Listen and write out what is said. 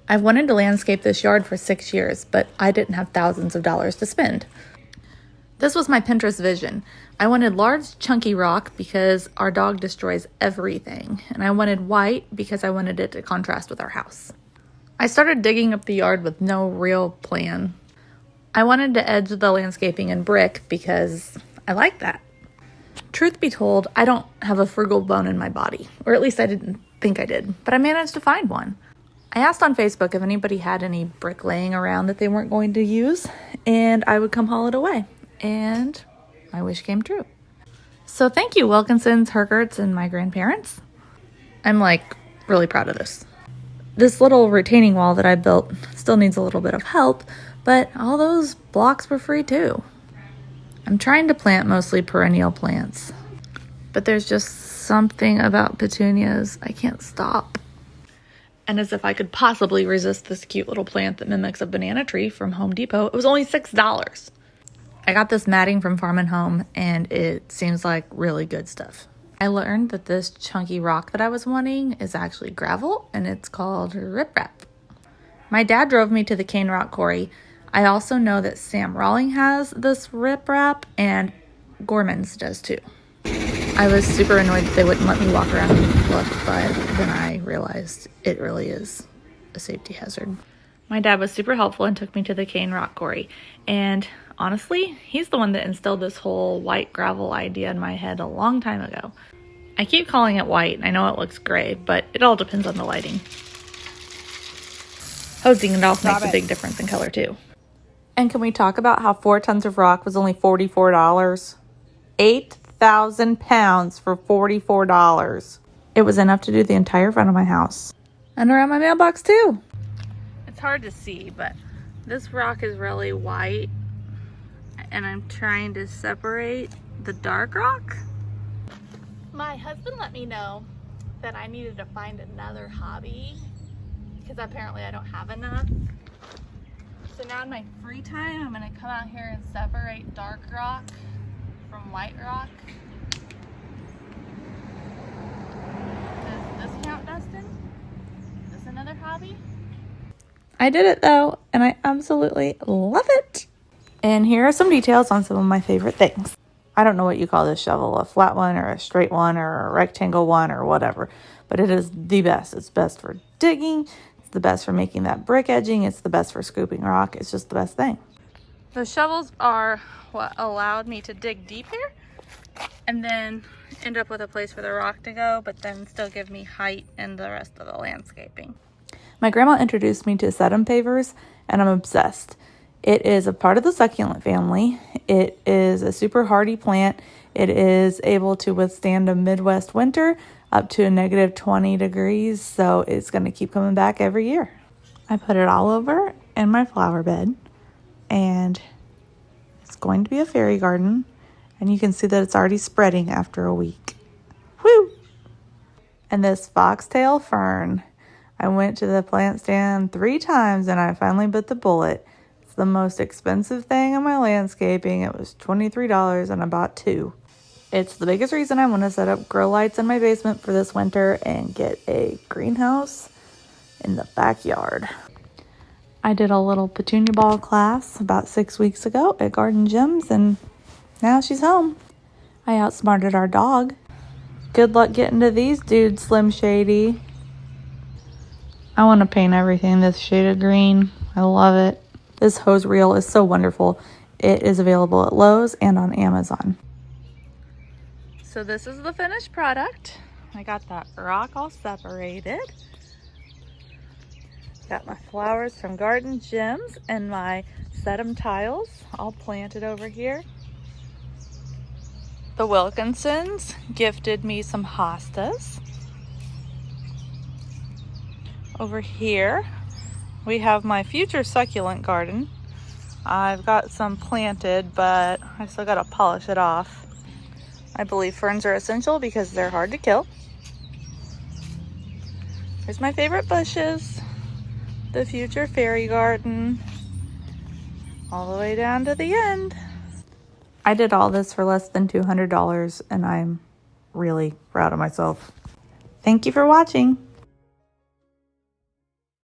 I've wanted to landscape this yard for 6 years, but I didn't have thousands of dollars to spend. This was my Pinterest vision. I wanted large, chunky rock because our dog destroys everything, and I wanted white because I wanted it to contrast with our house. I started digging up the yard with no real plan. I wanted to edge the landscaping in brick because I like that. Truth be told, I don't have a frugal bone in my body, or at least I didn't think I did, but I managed to find one. I asked on Facebook if anybody had any brick laying around that they weren't going to use, and I would come haul it away. And my wish came true. So thank you, Wilkinsons, Hergerts, and my grandparents. I'm really proud of this. This little retaining wall that I built still needs a little bit of help, but all those blocks were free too. I'm trying to plant mostly perennial plants, but there's just something about petunias I can't stop. And as if I could possibly resist this cute little plant that mimics a banana tree from Home Depot, it was only $6. I got this matting from Farm and Home, and it seems like really good stuff. I learned that this chunky rock that I was wanting is actually gravel, and it's called riprap. My dad drove me to the Cane Rock Quarry. I also know that Sam Rawling has this riprap, and Gorman's does too. I was super annoyed that they wouldn't let me walk around and look, but then I realized it really is a safety hazard. My dad was super helpful and took me to the Cane Rock Quarry, and honestly, he's the one that instilled this whole white gravel idea in my head a long time ago. I keep calling it white, and I know it looks gray, but it all depends on the lighting. Hosing it off makes a big difference in color too. And can we talk about how 4 tons of rock was only $44? 8,000 pounds for $44. It was enough to do the entire front of my house. And around my mailbox too. It's hard to see, but this rock is really white, and I'm trying to separate the dark rock. My husband let me know that I needed to find another hobby because apparently I don't have enough. So now in my free time, I'm gonna come out here and separate dark rock from white rock. Does this count, Dustin? Is this another hobby? I did it though, and I absolutely love it. And here are some details on some of my favorite things. I don't know what you call this shovel, a flat one or a straight one or a rectangle one or whatever, but it is the best. It's best for digging. It's the best for making that brick edging. It's the best for scooping rock. It's just the best thing. The shovels are what allowed me to dig deep here and then end up with a place for the rock to go, but then still give me height and the rest of the landscaping. My grandma introduced me to sedum pavers, and I'm obsessed. It is a part of the succulent family. It is a super hardy plant. It is able to withstand a Midwest winter up to a negative 20 degrees, so it's going to keep coming back every year. I put it all over in my flower bed, and it's going to be a fairy garden, and you can see that it's already spreading after a week. Woo! And this foxtail fern, I went to the plant stand 3 times, and I finally bit the bullet. The most expensive thing in my landscaping. It was $23 and I bought 2. It's the biggest reason I want to set up grow lights in my basement for this winter and get a greenhouse in the backyard. I did a little petunia ball class about 6 weeks ago at Garden Gems, and now she's home. I outsmarted our dog. Good luck getting to these dudes, Slim Shady. I want to paint everything this shade of green. I love it. This hose reel is so wonderful. It is available at Lowe's and on Amazon. So this is the finished product. I got that rock all separated. Got my flowers from Garden Gems and my sedum tiles all planted over here. The Wilkinsons gifted me some hostas. Over here, we have my future succulent garden. I've got some planted, but I still gotta polish it off. I believe ferns are essential because they're hard to kill. Here's my favorite bushes. The future fairy garden. All the way down to the end. I did all this for less than $200, and I'm really proud of myself. Thank you for watching.